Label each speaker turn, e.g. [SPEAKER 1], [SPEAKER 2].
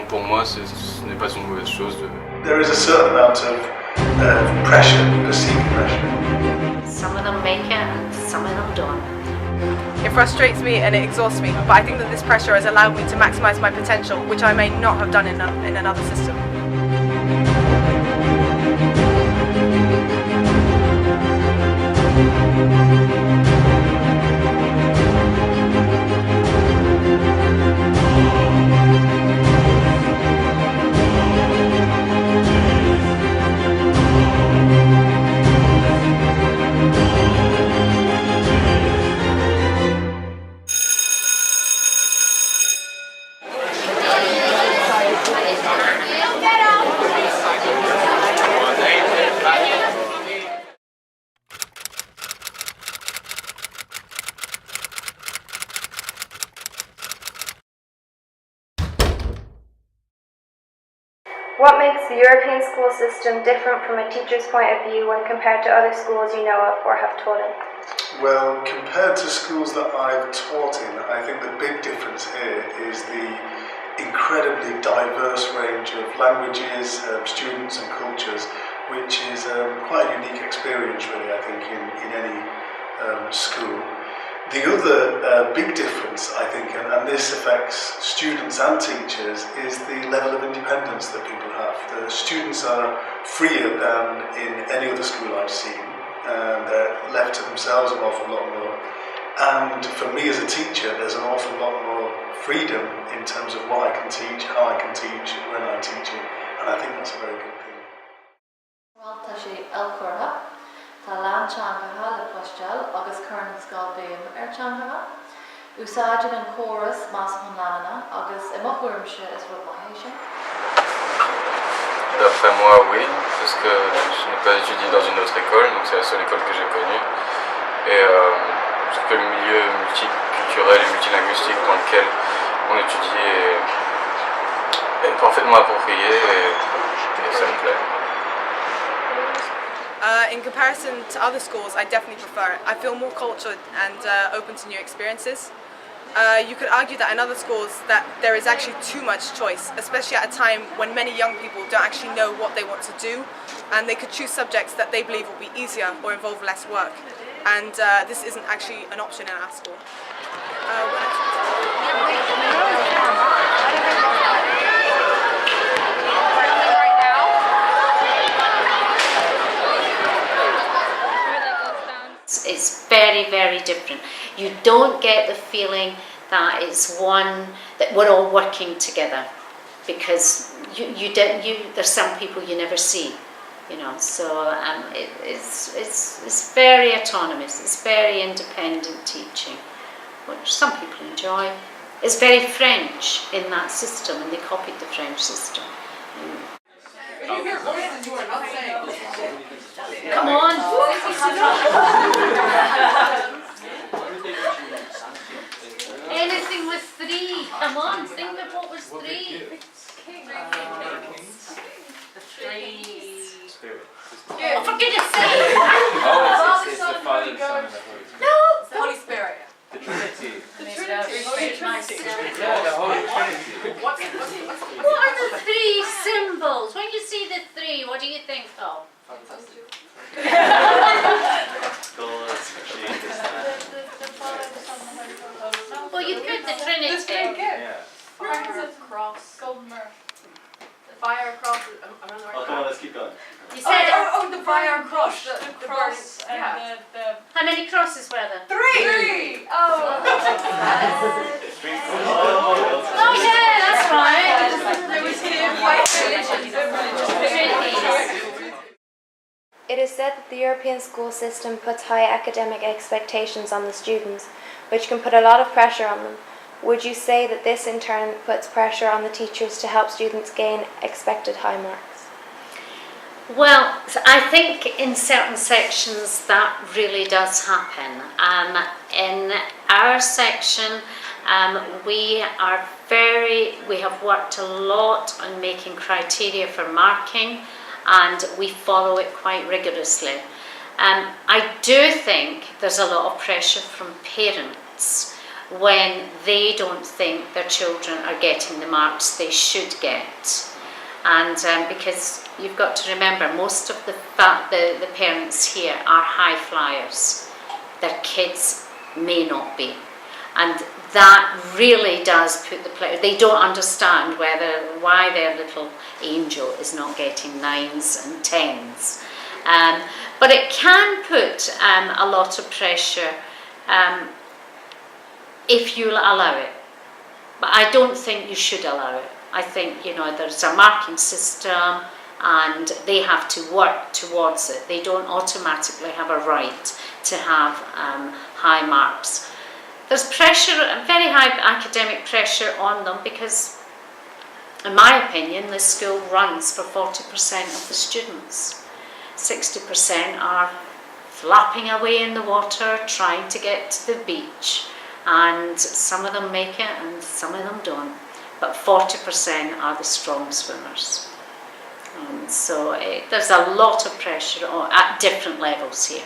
[SPEAKER 1] pour moi, ce n'est pas une mauvaise chose.
[SPEAKER 2] There is a certain amount of pressure, perceived pressure.
[SPEAKER 3] Some of them make it and some of them don't.
[SPEAKER 4] It frustrates me and it exhausts me, but I think that this pressure has allowed me to maximise my potential, which I may not have done in another system.
[SPEAKER 5] What makes the European school system different from a teacher's point of view when compared to other schools you know of or have taught in?
[SPEAKER 2] Well, compared to schools that I've taught in, I think the big difference here is the incredibly diverse range of languages, students and cultures, which is quite a unique experience really, I think, in any school. The other big difference, I think, and this affects students and teachers, is the level of independence that people have. The students are freer than in any other school I've seen. They're left to themselves an awful lot more. And for me as a teacher, there's an awful lot more freedom in terms of what I can teach, how I can teach, when I teach it. And I think that's a very good thing.
[SPEAKER 6] Well, Tá leanteangacha le poisteal agus chuir na scáil béim teangacha. Úsáideann an chóras más chun leanana agus I mochuirmse is rud maithéise.
[SPEAKER 1] D'après moi, oui, parce que je n'ai pas étudié dans une autre école, donc c'est la seule école que j'ai connue. Et parce que le milieu multiculturel et multilinguistique dans lequel on étudie est parfaitement approprié et ça me plaît.
[SPEAKER 4] In comparison to other schools, I definitely prefer it. I feel more cultured and open to new experiences. You could argue that in other schools that there is actually too much choice, especially at a time when many young people don't actually know what they want to do, and they could choose subjects that they believe will be easier or involve less work. And this isn't actually an option in our school.
[SPEAKER 3] It's very, very different. You don't get the feeling that it's one, that we're all working together, because there's some people you never see, you know. So it's very autonomous. It's very independent teaching, which some people enjoy. It's very French in that system, and they copied the French system. Come on. Anything with three. Come on, think of what was three.
[SPEAKER 6] The three.
[SPEAKER 3] Oh, for goodness sake!
[SPEAKER 7] It's the Father, the Son, and the Holy Spirit.
[SPEAKER 3] No!
[SPEAKER 6] It's the Holy Spirit.
[SPEAKER 7] The Trinity.
[SPEAKER 6] The Trinity.
[SPEAKER 7] Yeah, the Holy Trinity.
[SPEAKER 3] What are the three symbols? When you see the three, what do you think of? Well, you could, the Trinity.
[SPEAKER 7] Yeah.
[SPEAKER 6] Fire, cross, golden mirror. The fire, cross. I'm on the right
[SPEAKER 7] Oh, come on, let's keep going.
[SPEAKER 3] You said
[SPEAKER 6] the fire, cross. The cross.
[SPEAKER 4] and the
[SPEAKER 3] how many crosses were there?
[SPEAKER 6] Three. Oh.
[SPEAKER 3] Oh yeah, that's right.
[SPEAKER 6] There was two
[SPEAKER 3] Trinities.
[SPEAKER 5] It is said that the European school system puts high academic expectations on the students, which can put a lot of pressure on them. Would you say that this in turn puts pressure on the teachers to help students gain expected high marks?
[SPEAKER 3] Well, I think in certain sections that really does happen. In our section, we have worked a lot on making criteria for marking, and we follow it quite rigorously. I do think there's a lot of pressure from parents when they don't think their children are getting the marks they should get. And because you've got to remember, most of the parents here are high flyers. Their kids may not be. And that really does put the player, they don't understand why their little angel is not getting 9s and 10s. But it can put a lot of pressure if you allow it. But I don't think you should allow it. I think, there's a marking system and they have to work towards it. They don't automatically have a right to have high marks. There's pressure, very high academic pressure on them because, in my opinion, this school runs for 40% of the students. 60% are flapping away in the water, trying to get to the beach, and some of them make it and some of them don't. But 40% are the strong swimmers. So there's a lot of pressure at different levels here.